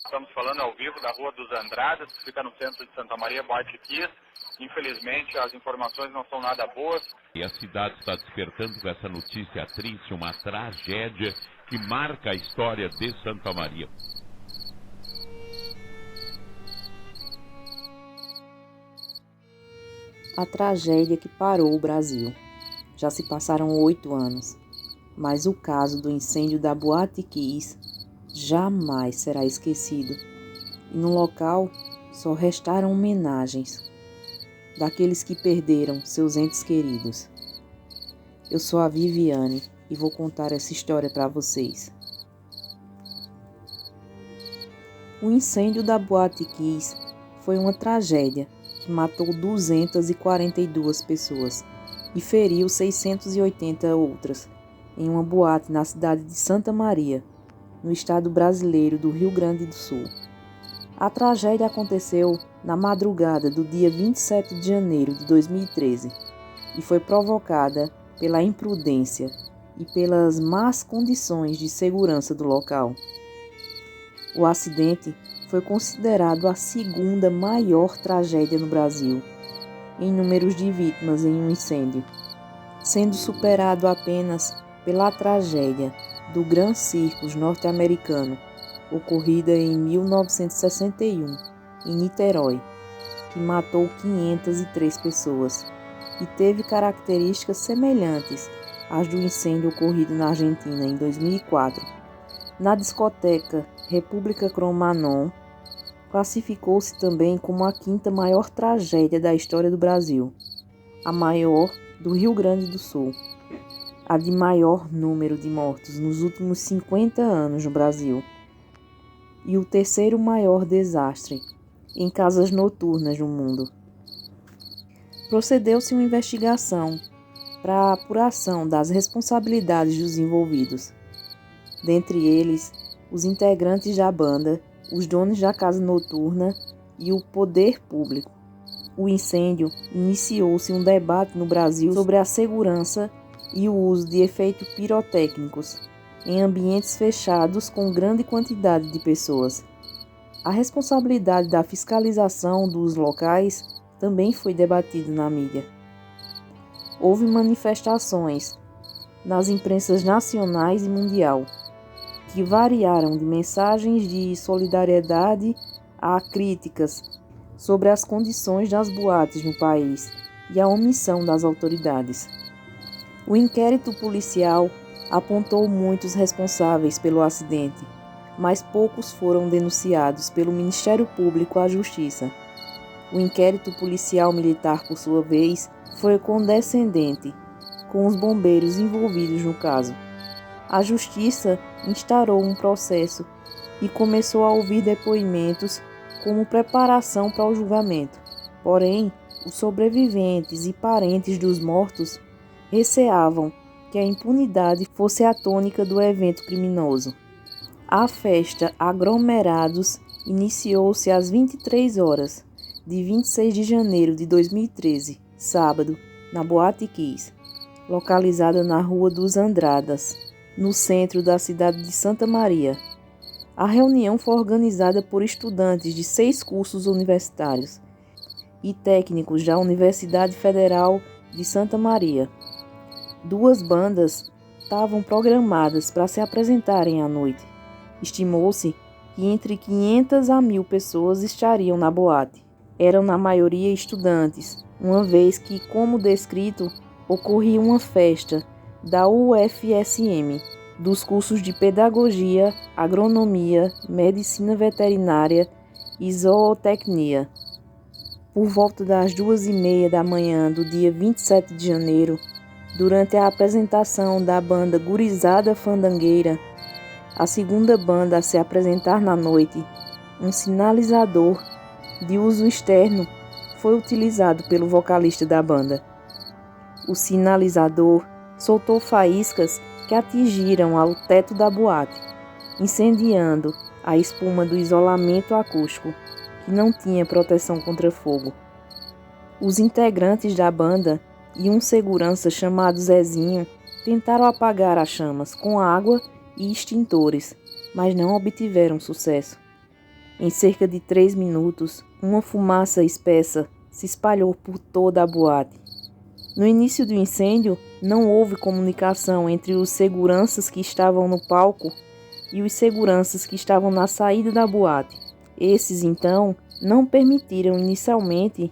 Estamos falando ao vivo da Rua dos Andradas, que fica no centro de Santa Maria, Boate Kiss. Infelizmente, as informações não são nada boas. E a cidade está despertando com essa notícia triste, uma tragédia que marca a história de Santa Maria. A tragédia que parou o Brasil. Já se passaram 8 anos, mas o caso do incêndio da Boate Kiss jamais será esquecido. E no local só restaram homenagens daqueles que perderam seus entes queridos. Eu sou a Viviane e vou contar essa história para vocês. O incêndio da Boate Kiss foi uma tragédia que matou 242 pessoas e feriu 680 outras em uma boate na cidade de Santa Maria, no estado brasileiro do Rio Grande do Sul. A tragédia aconteceu na madrugada do dia 27 de janeiro de 2013 e foi provocada pela imprudência e pelas más condições de segurança do local. O acidente foi considerado a segunda maior tragédia no Brasil, em números de vítimas em um incêndio, sendo superado apenas pela tragédia do Gran Circus norte-americano, ocorrida em 1961, em Niterói, que matou 503 pessoas e teve características semelhantes às do incêndio ocorrido na Argentina em 2004. Na discoteca República Cromanon, classificou-se também como a quinta maior tragédia da história do Brasil, a maior do Rio Grande do Sul, a de maior número de mortos nos últimos 50 anos no Brasil, e o terceiro maior desastre em casas noturnas no mundo. Procedeu-se uma investigação para a apuração das responsabilidades dos envolvidos, dentre eles os integrantes da banda, os donos da casa noturna e o poder público. O incêndio iniciou-se um debate no Brasil sobre a segurança e o uso de efeitos pirotécnicos em ambientes fechados com grande quantidade de pessoas. A responsabilidade da fiscalização dos locais também foi debatida na mídia. Houve manifestações nas imprensas nacionais e mundial, que variaram de mensagens de solidariedade a críticas sobre as condições das boates no país e a omissão das autoridades. O inquérito policial apontou muitos responsáveis pelo acidente, mas poucos foram denunciados pelo Ministério Público à Justiça. O inquérito policial militar, por sua vez, foi condescendente com os bombeiros envolvidos no caso. A Justiça instaurou um processo e começou a ouvir depoimentos como preparação para o julgamento. Porém, os sobreviventes e parentes dos mortos receavam que a impunidade fosse a tônica do evento criminoso. A festa Aglomerados iniciou-se às 23 horas de 26 de janeiro de 2013, sábado, na Boate Kiss, localizada na Rua dos Andradas, no centro da cidade de Santa Maria. A reunião foi organizada por estudantes de 6 cursos universitários e técnicos da Universidade Federal de Santa Maria. 2 bandas estavam programadas para se apresentarem à noite. Estimou-se que entre 500 a 1.000 pessoas estariam na boate. Eram na maioria estudantes, uma vez que, como descrito, ocorria uma festa da UFSM, dos cursos de Pedagogia, Agronomia, Medicina Veterinária e Zootecnia. Por volta das 2h30 da manhã do dia 27 de janeiro, durante a apresentação da banda Gurizada Fandangueira, a segunda banda a se apresentar na noite, um sinalizador de uso externo foi utilizado pelo vocalista da banda. O sinalizador soltou faíscas que atingiram ao teto da boate, incendiando a espuma do isolamento acústico, que não tinha proteção contra fogo. Os integrantes da banda e um segurança chamado Zezinho tentaram apagar as chamas com água e extintores, mas não obtiveram sucesso. Em cerca de 3 minutos, uma fumaça espessa se espalhou por toda a boate. No início do incêndio, não houve comunicação entre os seguranças que estavam no palco e os seguranças que estavam na saída da boate. Esses, então, não permitiram inicialmente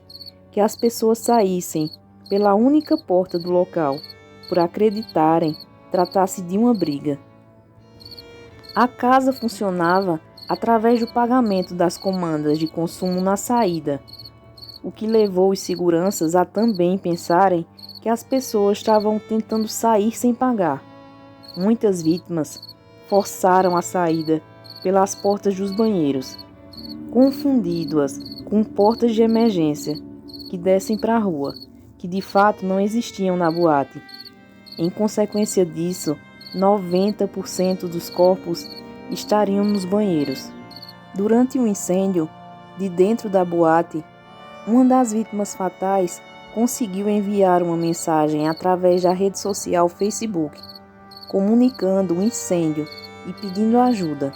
que as pessoas saíssem pela única porta do local, por acreditarem tratar-se de uma briga. A casa funcionava através do pagamento das comandas de consumo na saída, o que levou os seguranças a também pensarem que as pessoas estavam tentando sair sem pagar. Muitas vítimas forçaram a saída pelas portas dos banheiros, confundindo-as com portas de emergência que descem para a rua, que de fato não existiam na boate. Em consequência disso, 90% dos corpos estariam nos banheiros. Durante o incêndio, de dentro da boate, uma das vítimas fatais conseguiu enviar uma mensagem através da rede social Facebook, comunicando o incêndio e pedindo ajuda.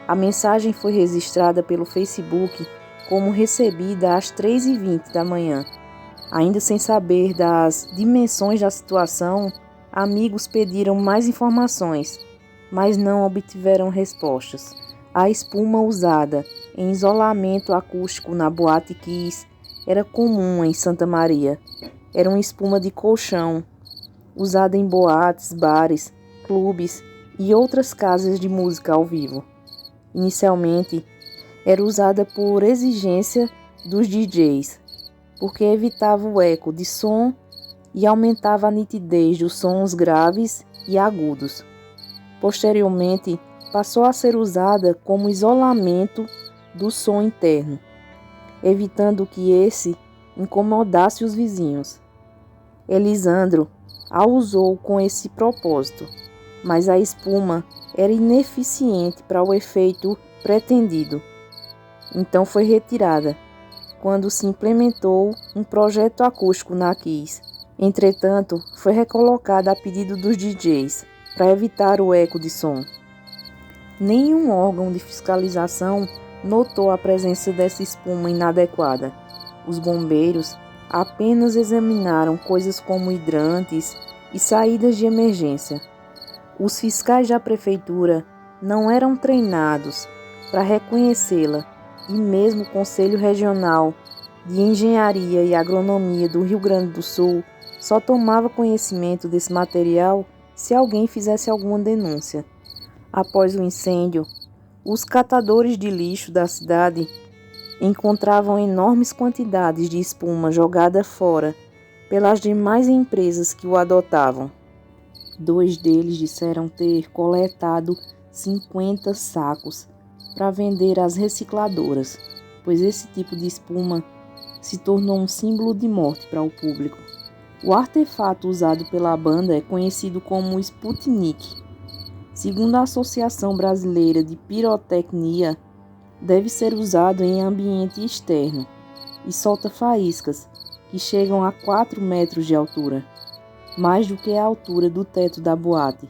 A mensagem foi registrada pelo Facebook como recebida às 3h20 da manhã. Ainda sem saber das dimensões da situação, amigos pediram mais informações, mas não obtiveram respostas. A espuma usada em isolamento acústico na Boate Kiss era comum em Santa Maria. Era uma espuma de colchão, usada em boates, bares, clubes e outras casas de música ao vivo. Inicialmente, era usada por exigência dos DJs, porque evitava o eco de som e aumentava a nitidez dos sons graves e agudos. Posteriormente, passou a ser usada como isolamento do som interno, evitando que esse incomodasse os vizinhos. Elisandro a usou com esse propósito, mas a espuma era ineficiente para o efeito pretendido. Então foi retirada, quando se implementou um projeto acústico na Kiss. Entretanto, foi recolocada a pedido dos DJs, para evitar o eco de som. Nenhum órgão de fiscalização notou a presença dessa espuma inadequada. Os bombeiros apenas examinaram coisas como hidrantes e saídas de emergência. Os fiscais da prefeitura não eram treinados para reconhecê-la e mesmo o Conselho Regional de Engenharia e Agronomia do Rio Grande do Sul só tomava conhecimento desse material se alguém fizesse alguma denúncia. Após o incêndio, os catadores de lixo da cidade encontravam enormes quantidades de espuma jogada fora pelas demais empresas que o adotavam. 2 deles disseram ter coletado 50 sacos para vender às recicladoras, pois esse tipo de espuma se tornou um símbolo de morte para o público. O artefato usado pela banda é conhecido como Sputnik. Segundo a Associação Brasileira de Pirotecnia, deve ser usado em ambiente externo e solta faíscas que chegam a 4 metros de altura, mais do que a altura do teto da boate.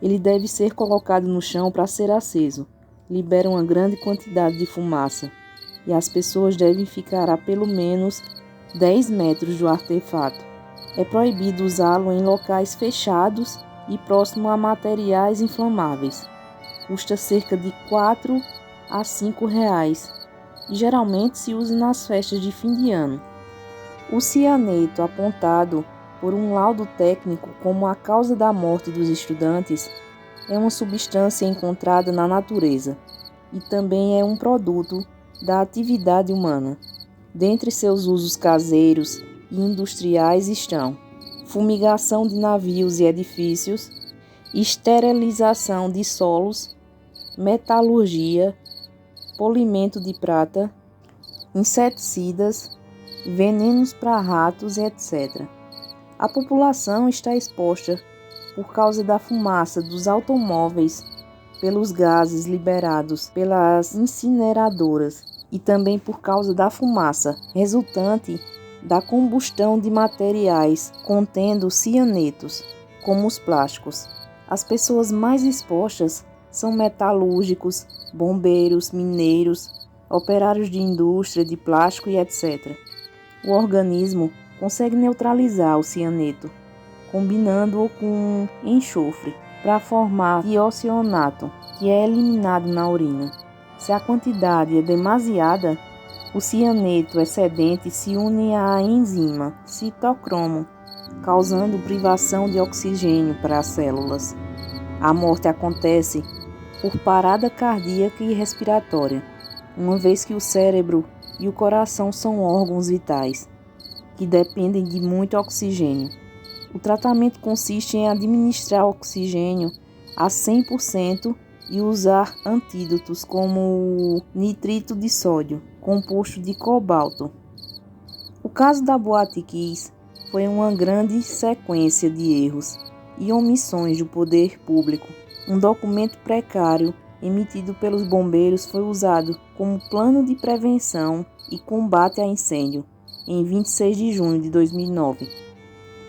Ele deve ser colocado no chão para ser aceso. Libera uma grande quantidade de fumaça e as pessoas devem ficar a pelo menos 10 metros do artefato. É proibido usá-lo em locais fechados e próximo a materiais inflamáveis. Custa cerca de 4 a 5 reais e geralmente se usa nas festas de fim de ano. O cianeto, apontado por um laudo técnico como a causa da morte dos estudantes, é uma substância encontrada na natureza e também é um produto da atividade humana. Dentre seus usos caseiros e industriais estão fumigação de navios e edifícios, esterilização de solos, metalurgia, polimento de prata, inseticidas, venenos para ratos, etc. A população está exposta por causa da fumaça dos automóveis, pelos gases liberados pelas incineradoras e também por causa da fumaça resultante da combustão de materiais contendo cianetos, como os plásticos. As pessoas mais expostas são metalúrgicos, bombeiros, mineiros, operários de indústria, de plástico e etc. O organismo consegue neutralizar o cianeto, combinando-o com enxofre, para formar tiocianato, que é eliminado na urina. Se a quantidade é demasiada, o cianeto excedente se une à enzima citocromo, causando privação de oxigênio para as células. A morte acontece por parada cardíaca e respiratória, uma vez que o cérebro e o coração são órgãos vitais, que dependem de muito oxigênio. O tratamento consiste em administrar oxigênio a 100% e usar antídotos como o nitrito de sódio, composto de cobalto. O caso da Boate Kiss foi uma grande sequência de erros e omissões do poder público. Um documento precário emitido pelos bombeiros foi usado como plano de prevenção e combate a incêndio em 26 de junho de 2009.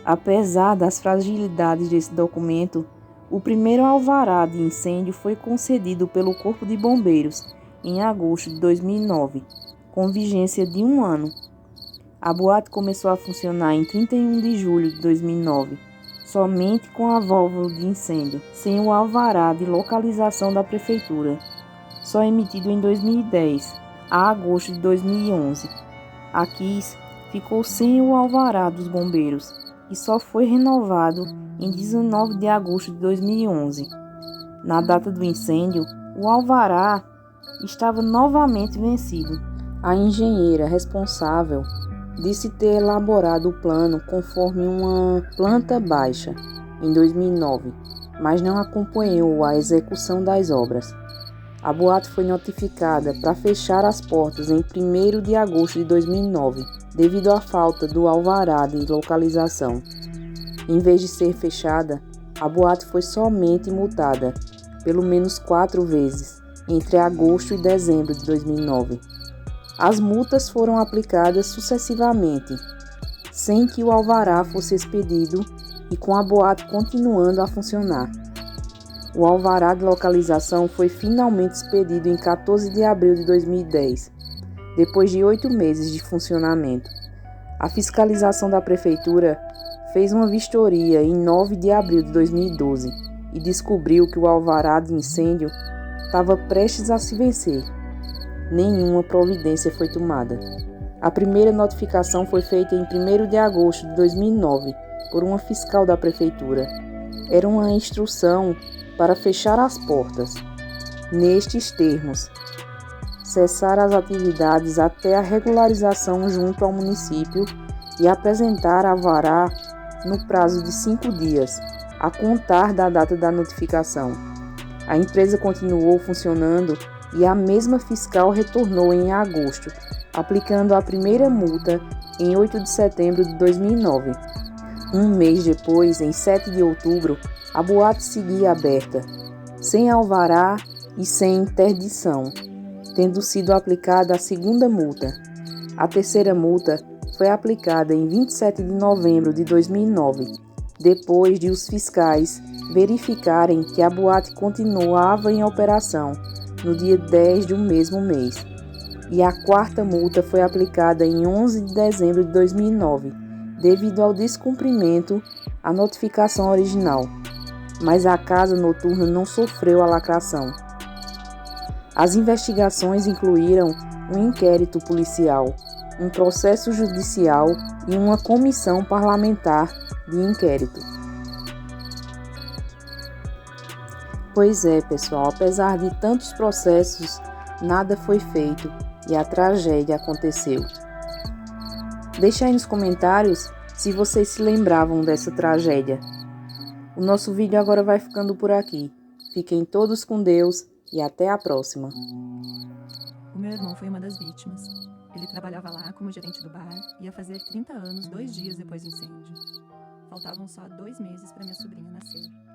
Apesar das fragilidades desse documento, o primeiro alvará de incêndio foi concedido pelo Corpo de Bombeiros em agosto de 2009, com vigência de 1 ano. A boate começou a funcionar em 31 de julho de 2009, somente com a válvula de incêndio, sem o alvará de localização da Prefeitura, só emitido em 2010, a agosto de 2011. A Kiss ficou sem o alvará dos bombeiros, e só foi renovado em 19 de agosto de 2011. Na data do incêndio, o alvará estava novamente vencido. A engenheira responsável disse ter elaborado o plano conforme uma planta baixa em 2009, mas não acompanhou a execução das obras. A boate foi notificada para fechar as portas em 1º de agosto de 2009, devido à falta do alvará de localização. Em vez de ser fechada, a boate foi somente multada, pelo menos 4 vezes, entre agosto e dezembro de 2009. As multas foram aplicadas sucessivamente, sem que o alvará fosse expedido e com a boate continuando a funcionar. O alvará de localização foi finalmente expedido em 14 de abril de 2010, depois de 8 meses de funcionamento. A fiscalização da Prefeitura fez uma vistoria em 9 de abril de 2012 e descobriu que o alvará de incêndio estava prestes a se vencer. Nenhuma providência foi tomada. A primeira notificação foi feita em 1º de agosto de 2009 por uma fiscal da Prefeitura. Era uma instrução para fechar as portas. Nestes termos, cessar as atividades até a regularização junto ao município e apresentar alvará no prazo de 5 dias, a contar da data da notificação. A empresa continuou funcionando e a mesma fiscal retornou em agosto, aplicando a primeira multa em 8 de setembro de 2009. Um mês depois, em 7 de outubro, a boate seguia aberta, sem alvará e sem interdição, tendo sido aplicada a segunda multa. A terceira multa foi aplicada em 27 de novembro de 2009, depois de os fiscais verificarem que a boate continuava em operação no dia 10 do mesmo mês. E a quarta multa foi aplicada em 11 de dezembro de 2009, devido ao descumprimento à notificação original. Mas a casa noturna não sofreu a lacração. As investigações incluíram um inquérito policial, um processo judicial e uma comissão parlamentar de inquérito. Pois é, pessoal, apesar de tantos processos, nada foi feito e a tragédia aconteceu. Deixe aí nos comentários se vocês se lembravam dessa tragédia. O nosso vídeo agora vai ficando por aqui. Fiquem todos com Deus e até a próxima. O meu irmão foi uma das vítimas. Ele trabalhava lá como gerente do bar e ia fazer 30 anos 2 dias depois do incêndio. Faltavam só 2 meses para minha sobrinha nascer.